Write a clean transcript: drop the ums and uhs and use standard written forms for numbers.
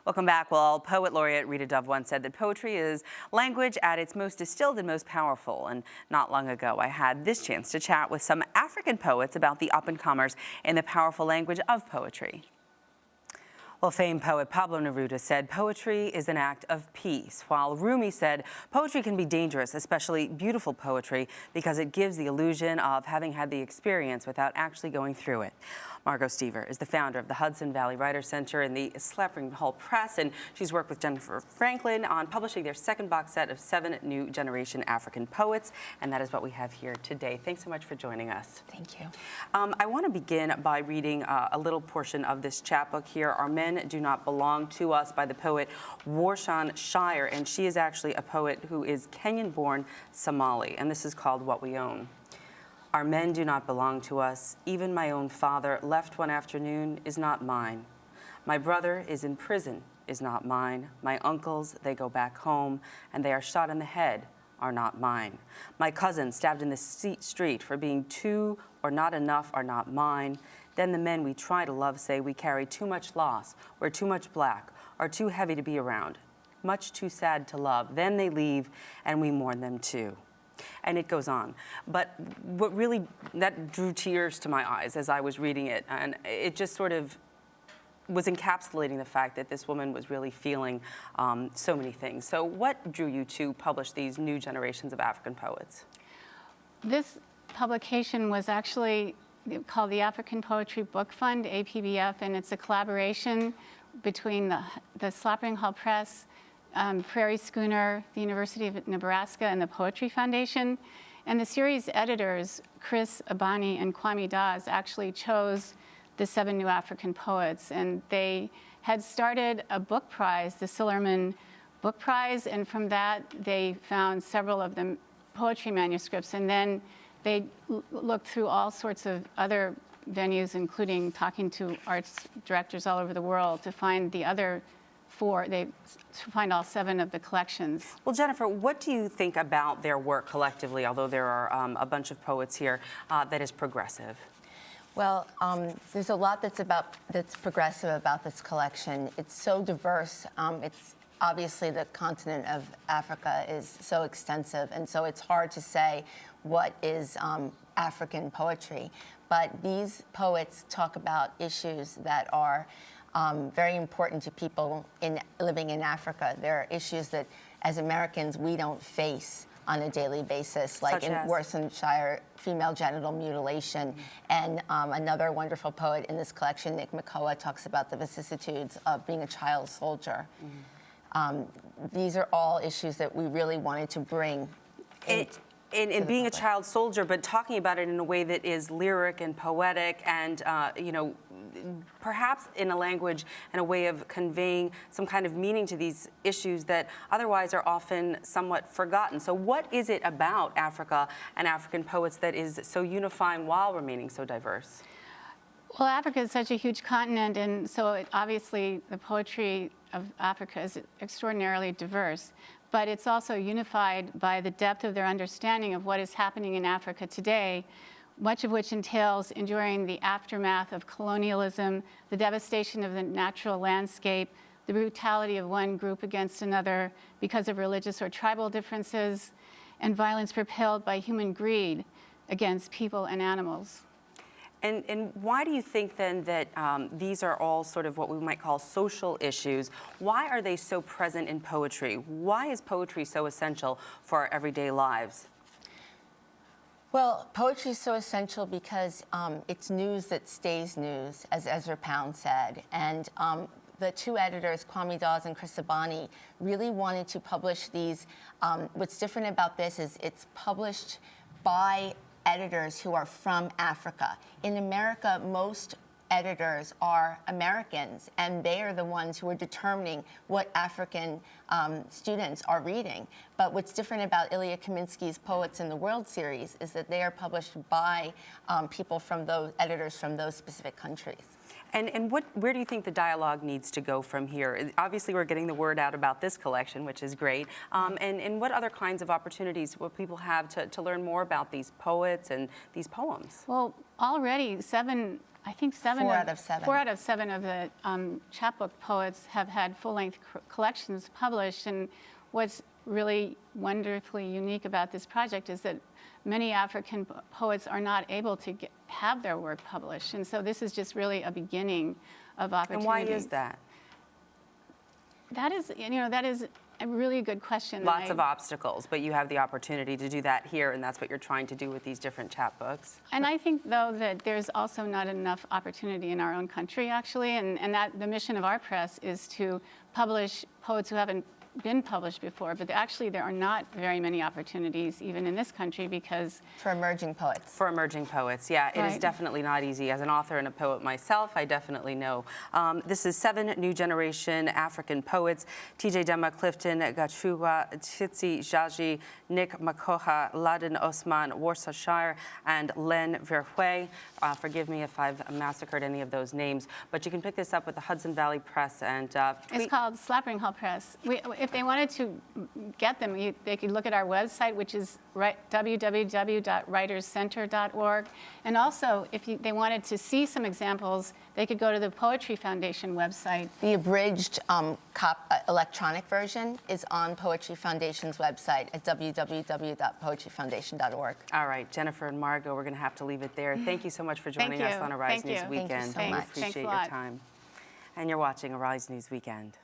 Welcome back. Well, Poet Laureate Rita Dove once said that poetry is language at its most distilled and most powerful. And not long ago, I had this chance to chat with some African poets about the up-and-comers in the powerful language of poetry. Well, famed poet Pablo Neruda said poetry is an act of peace, while Rumi said poetry can be dangerous, especially beautiful poetry, because it gives the illusion of having had the experience without actually going through it. Margot Stever is the founder of the Hudson Valley Writers Center and the Slapping Hall Press, and she's worked with Jennifer Franklin on publishing their second box set of 7 new generation African poets, and that is what we have here today. Thanks so much for joining us. Thank you. I want to begin by reading a little portion of this chapbook here, Our Men Do Not Belong to Us, by the poet Warshan Shire, and she is actually a poet who is Kenyan-born Somali, and this is called What We Own. Our men do not belong to us. Even my own father, left one afternoon, is not mine. My brother is in prison, is not mine. My uncles, they go back home, and they are shot in the head, are not mine. My cousins, stabbed in the street for being too or not enough, are not mine. Then the men we try to love say we carry too much loss, we're too much black, are too heavy to be around, much too sad to love. Then they leave, and we mourn them too. And it goes on. But what really, that drew tears to my eyes as I was reading it. And it just sort of was encapsulating the fact that this woman was really feeling so many things. So what drew you to publish these new generations of African poets? This publication was actually called the African Poetry Book Fund, APBF, and it's a collaboration between the Slapping Hall Press, Prairie Schooner, the University of Nebraska, and the Poetry Foundation. And the series editors, Chris Abani and Kwame Dawes, actually chose the 7 new African poets. And they had started a book prize, the Sillerman Book Prize, and from that they found several of the poetry manuscripts. And then they looked through all sorts of other venues, including talking to arts directors all over the world, to find the other 4, to find all 7 of the collections. Well, Jennifer, what do you think about their work collectively, although there are a bunch of poets here, that is progressive? Well, there's a lot that's progressive about this collection. It's so diverse. It's obviously the continent of Africa is so extensive, and so it's hard to say what is African poetry. But these poets talk about issues that are very important to people living in Africa. There are issues that, as Americans, we don't face on a daily basis, like in Worcestershire, female genital mutilation. And another wonderful poet in this collection, Nick Makoa, talks about the vicissitudes of being a child soldier. These are all issues that we really wanted to bring in being a child soldier, but talking about it in a way that is lyric and poetic and, you know, perhaps in a language and a way of conveying some kind of meaning to these issues that otherwise are often somewhat forgotten. So what is it about Africa and African poets that is so unifying while remaining so diverse? Well, Africa is such a huge continent, and so obviously the poetry of Africa is extraordinarily diverse, but it's also unified by the depth of their understanding of what is happening in Africa today, much of which entails enduring the aftermath of colonialism, the devastation of the natural landscape, the brutality of one group against another because of religious or tribal differences, and violence propelled by human greed against people and animals. And why do you think then that these are all sort of what we might call social issues? Why are they so present in poetry? Why is poetry so essential for our everyday lives? Well, poetry is so essential because it's news that stays news, as Ezra Pound said. And the 2 editors, Kwame Dawes and Chris Abani, really wanted to publish these. What's different about this is it's published by editors who are from Africa. In America, most editors are Americans, and they are the ones who are determining what African students are reading. But what's different about Ilya Kaminsky's Poets in the World series is that they are published by people from those editors from those specific countries. And where do you think the dialogue needs to go from here? Obviously, we're getting the word out about this collection, which is great. And what other kinds of opportunities will people have to learn more about these poets and these poems? Well, already 7 I think 7 4 out of 7. 4 out of 7 of the chapbook poets have had full-length collections published. And what's really wonderfully unique about this project is that many African poets are not able to have their work published. And so this is just really a beginning of opportunity. And why is that? That is a really good question. Lots of obstacles, but you have the opportunity to do that here, and that's what you're trying to do with these different chapbooks. And I think, though, that there's also not enough opportunity in our own country, actually, and that the mission of our press is to publish poets who haven't been published before, but actually there are not very many opportunities even in this country because... For emerging poets. For emerging poets, yeah. It is Right. definitely not easy. As an author and a poet myself, I definitely know. This is 7 new generation African poets: TJ Dema Clifton, Gachuga, Tsitsi Jaji, Nick Makoha, Laden Osman, Worcestershire, and Len Verheuye. Forgive me if I've massacred any of those names, but you can pick this up with the Hudson Valley Press and... It's called Slapping Hall Press. If they wanted to get them, they could look at our website, which is www.writerscenter.org. And also, if they wanted to see some examples, they could go to the Poetry Foundation website. The abridged electronic version is on Poetry Foundation's website at www.poetryfoundation.org. All right, Jennifer and Margot, we're going to have to leave it there. Thank you so much for joining Thank us you. on Arise Thank News you. Weekend. Thank you so much. We appreciate Thanks a your lot. time. And you're watching Arise News Weekend.